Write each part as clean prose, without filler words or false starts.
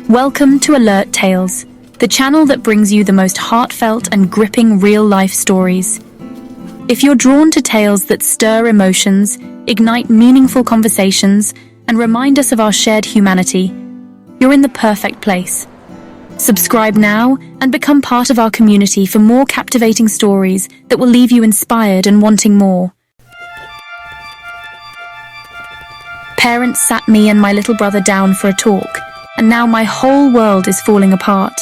Welcome to Alert Tales, the channel that brings you the most heartfelt and gripping real-life stories. If you're drawn to tales that stir emotions, ignite meaningful conversations, and remind us of our shared humanity, you're in the perfect place. Subscribe now and become part of our community for more captivating stories that will leave you inspired and wanting more. Parents sat me and my little brother down for a talk, and now my whole world is falling apart.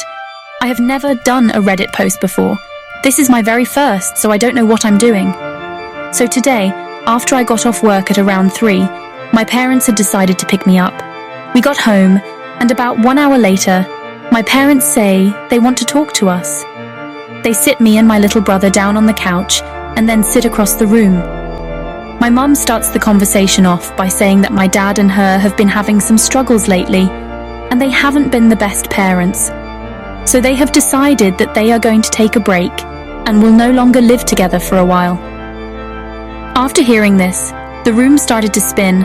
I have never done a Reddit post before. This is my very first, so I don't know what I'm doing. So today, after I got off work at around 3, my parents had decided to pick me up. We got home, and about 1 hour later, my parents say they want to talk to us. They sit me and my little brother down on the couch and then sit across the room. My mum starts the conversation off by saying that my dad and her have been having some struggles lately, and they haven't been the best parents. So they have decided that they are going to take a break and will no longer live together for a while. After hearing this, the room started to spin,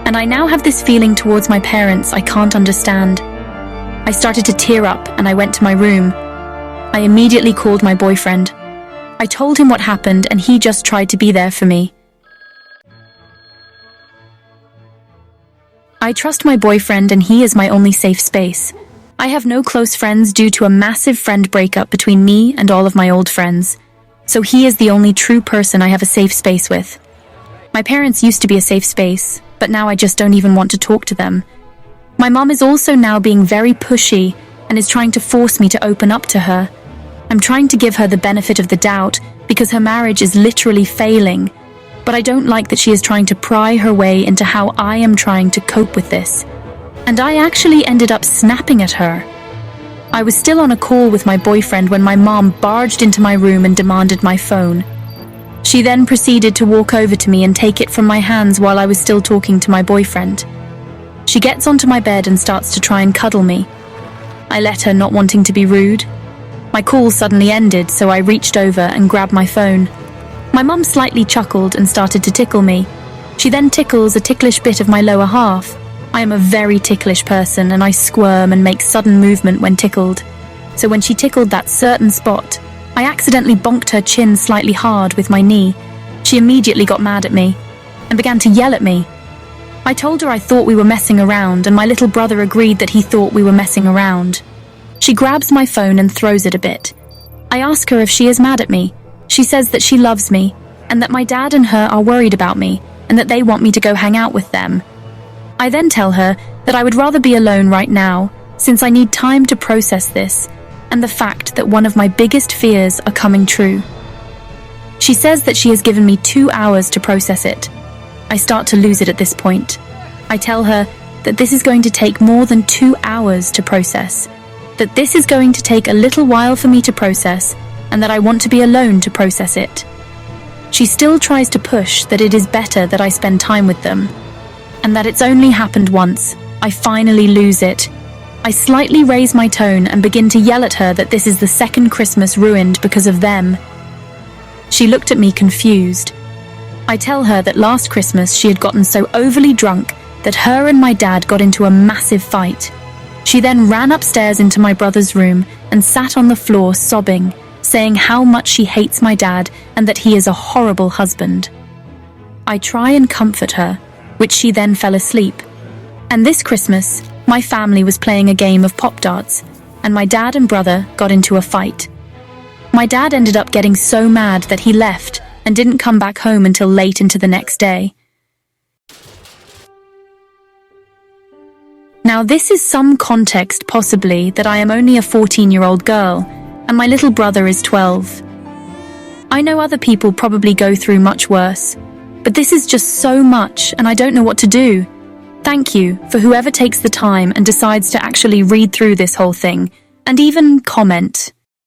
and I now have this feeling towards my parents I can't understand. I started to tear up and I went to my room. I immediately called my boyfriend. I told him what happened and he just tried to be there for me. I trust my boyfriend and he is my only safe space. I have no close friends due to a massive friend breakup between me and all of my old friends. So he is the only true person I have a safe space with. My parents used to be a safe space, but now I just don't even want to talk to them. My mom is also now being very pushy and is trying to force me to open up to her. I'm trying to give her the benefit of the doubt because her marriage is literally failing. But I don't like that she is trying to pry her way into how I am trying to cope with this. And I actually ended up snapping at her. I was still on a call with my boyfriend when my mom barged into my room and demanded my phone. She then proceeded to walk over to me and take it from my hands while I was still talking to my boyfriend. She gets onto my bed and starts to try and cuddle me. I let her, not wanting to be rude. My call suddenly ended, so I reached over and grabbed my phone. My mum slightly chuckled and started to tickle me. She then tickles a ticklish bit of my lower half. I am a very ticklish person and I squirm and make sudden movement when tickled. So when she tickled that certain spot, I accidentally bonked her chin slightly hard with my knee. She immediately got mad at me and began to yell at me. I told her I thought we were messing around and my little brother agreed that he thought we were messing around. She grabs my phone and throws it a bit. I ask her if she is mad at me. She says that she loves me, and that my dad and her are worried about me, and that they want me to go hang out with them. I then tell her that I would rather be alone right now, since I need time to process this, and the fact that one of my biggest fears are coming true. She says that she has given me 2 hours to process it. I start to lose it at this point. I tell her that this is going to take more than 2 hours to process, that this is going to take a little while for me to process, and that I want to be alone to process it. She still tries to push that it is better that I spend time with them, and that it's only happened once. I finally lose it. I slightly raise my tone and begin to yell at her that this is the second Christmas ruined because of them. She looked at me confused. I tell her that last Christmas she had gotten so overly drunk that her and my dad got into a massive fight. She then ran upstairs into my brother's room and sat on the floor sobbing, saying how much she hates my dad and that he is a horrible husband. I try and comfort her, which she then fell asleep. And this Christmas, my family was playing a game of pop darts, and my dad and brother got into a fight. My dad ended up getting so mad that he left and didn't come back home until late into the next day. Now this is some context possibly that I am only a 14-year-old girl, and my little brother is 12. I know other people probably go through much worse, but this is just so much and I don't know what to do. Thank you for whoever takes the time and decides to actually read through this whole thing, and even comment.